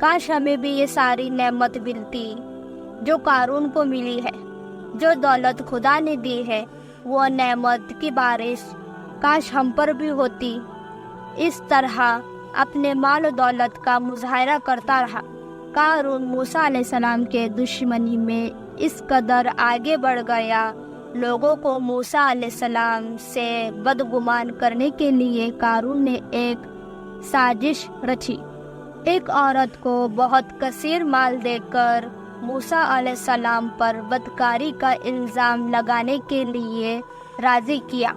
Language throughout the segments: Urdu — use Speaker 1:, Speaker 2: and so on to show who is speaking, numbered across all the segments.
Speaker 1: کاش ہمیں بھی یہ ساری نعمت ملتی جو قارون کو ملی ہے۔ جو دولت خدا نے دی ہے وہ نعمت کی بارش کاش ہم پر بھی ہوتی۔ اس طرح اپنے مال و دولت کا مظاہرہ کرتا رہا۔ قارون موسیٰ علیہ السلام کے دشمنی میں اس قدر آگے بڑھ گیا، لوگوں کو موسیٰ علیہ السلام سے بدگمان کرنے کے لیے قارون نے ایک سازش رچی۔ ایک عورت کو بہت کثیر مال دے کر موسیٰ علیہ السلام پر بدکاری کا الزام لگانے کے لیے راضی کیا۔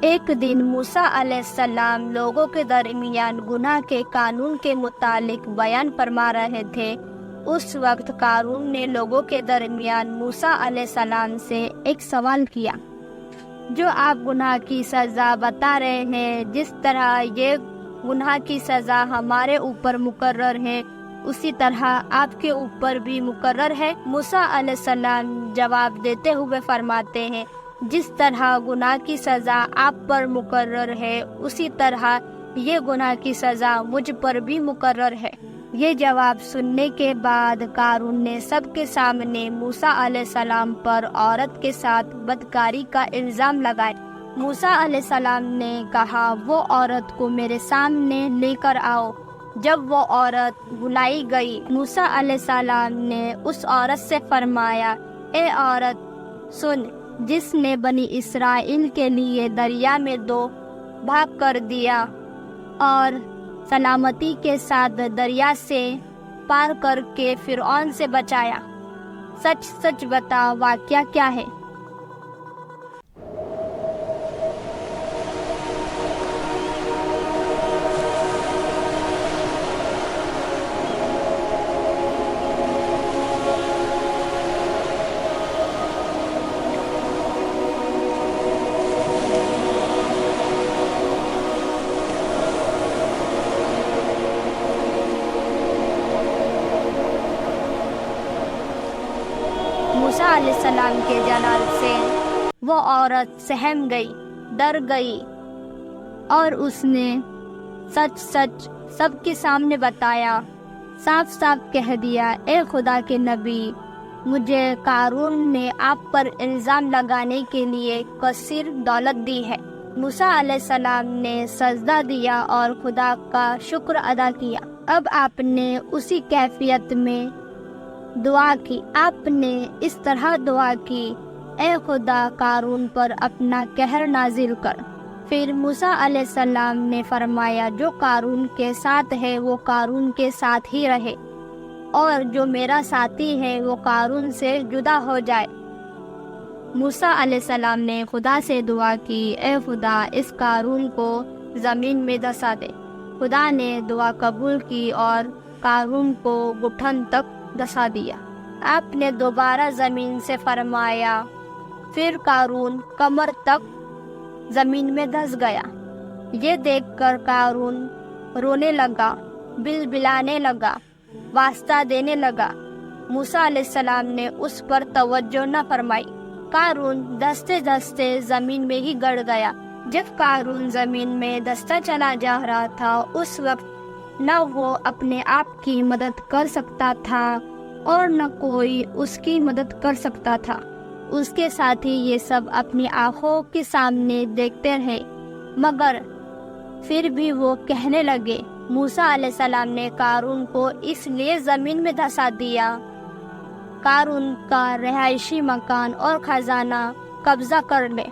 Speaker 1: ایک دن موسیٰ علیہ السلام لوگوں کے درمیان گناہ کے قانون کے متعلق بیان فرما رہے تھے۔ اس وقت قارون نے لوگوں کے درمیان موسیٰ علیہ السلام سے ایک سوال کیا، جو آپ گناہ کی سزا بتا رہے ہیں، جس طرح یہ گناہ کی سزا ہمارے اوپر مقرر ہے اسی طرح آپ کے اوپر بھی مقرر ہے؟ موسیٰ علیہ السلام جواب دیتے ہوئے فرماتے ہیں، جس طرح گناہ کی سزا آپ پر مقرر ہے اسی طرح یہ گناہ کی سزا مجھ پر بھی مقرر ہے۔ یہ جواب سننے کے بعد قارون نے سب کے سامنے موسیٰ علیہ السلام پر عورت کے ساتھ بدکاری کا الزام لگایا۔ موسیٰ علیہ السلام نے کہا، وہ عورت کو میرے سامنے لے کر آؤ۔ جب وہ عورت بلائی گئی، موسیٰ علیہ السلام نے اس عورت سے فرمایا، اے عورت سن، جس نے بنی اسرائیل کے لیے دریا میں 2 بھاگ کر دیا اور سلامتی کے ساتھ دریا سے پار کر کے فرعون سے بچایا، سچ سچ بتا واقعہ کیا ہے؟ موسیٰ علیہ السلام کے جلال سے وہ عورت سہم گئی، ڈر گئی، اور اس نے سچ سچ سب کے سامنے بتایا، صاف صاف کہہ دیا، اے خدا کے نبی، مجھے قارون نے آپ پر الزام لگانے کے لیے کثیر دولت دی ہے۔ موسیٰ علیہ السلام نے سجدہ دیا اور خدا کا شکر ادا کیا۔ اب آپ نے اسی کیفیت میں دعا کی۔ آپ نے اس طرح دعا کی، اے خدا، قارون پر اپنا قہر نازل کر۔ پھر موسیٰ علیہ السلام نے فرمایا، جو قارون کے ساتھ ہے وہ قارون کے ساتھ ہی رہے، اور جو میرا ساتھی ہے وہ قارون سے جدا ہو جائے۔ موسیٰ علیہ السلام نے خدا سے دعا کی، اے خدا، اس قارون کو زمین میں دھسا دے۔ خدا نے دعا قبول کی اور قارون کو گھٹن تک دھسا دیا۔ آپ نے دوبارہ زمین سے فرمایا، پھر قارون کمر تک زمین میں دھس گیا۔ یہ دیکھ کر قارون رونے لگا، بلبلانے لگا، واسطہ دینے لگا۔ موسیٰ علیہ السلام نے اس پر توجہ نہ فرمائی۔ قارون دھستے دھستے زمین میں ہی گڑ گیا۔ جب قارون زمین میں دھستا چلا جا رہا تھا، اس وقت نہ وہ اپنے آپ کی مدد کر سکتا تھا اور نہ کوئی اس کی مدد کر سکتا تھا۔ اس کے ساتھی یہ سب اپنی آنکھوں کے سامنے دیکھتے رہے، مگر پھر بھی وہ کہنے لگے، موسیٰ علیہ السلام نے قارون کو اس لیے زمین میں دھسا دیا قارون کا رہائشی مکان اور خزانہ قبضہ کر لے۔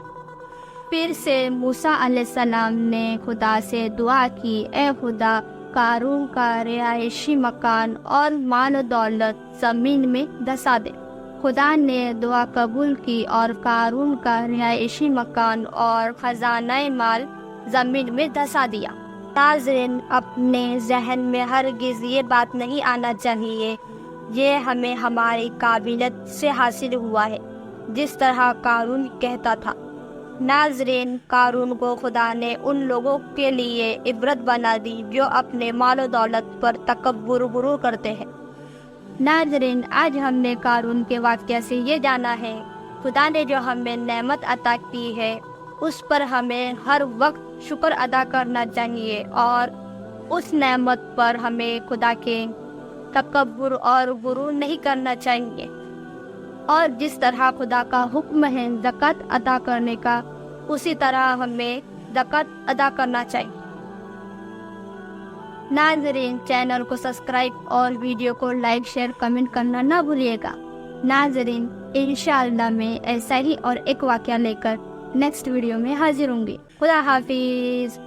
Speaker 1: پھر سے موسیٰ علیہ السلام نے خدا سے دعا کی، اے خدا، قارون کا رہائشی مکان اور مال و دولت زمین میں دھسا دے۔ خدا نے دعا قبول کی اور قارون کا رہائشی مکان اور خزانہ مال زمین میں دھسا دیا۔ ناظرین، اپنے ذہن میں ہرگز یہ بات نہیں آنا چاہیے، یہ ہمیں ہماری قابلیت سے حاصل ہوا ہے، جس طرح قارون کہتا تھا۔ ناظرین، قارون کو خدا نے ان لوگوں کے لیے عبرت بنا دی جو اپنے مال و دولت پر تکبر و غرور کرتے ہیں۔ ناظرین، آج ہم نے قارون کے واقعہ سے یہ جانا ہے، خدا نے جو ہمیں نعمت عطا کی ہے اس پر ہمیں ہر وقت شکر ادا کرنا چاہیے، اور اس نعمت پر ہمیں خدا کے تکبر اور غرور نہیں کرنا چاہیے، اور جس طرح خدا کا حکم ہے زکوٰۃ ادا کرنے کا، اسی طرح ہمیں زکوٰۃ ادا کرنا چاہیے۔ ناظرین، چینل کو سبسکرائب اور ویڈیو کو لائک، شیئر، کمنٹ کرنا نہ بھولیے گا۔ ناظرین، انشاءاللہ میں ایسا ہی اور ایک واقعہ لے کر نیکسٹ ویڈیو میں حاضر ہوں گی۔ خدا حافظ۔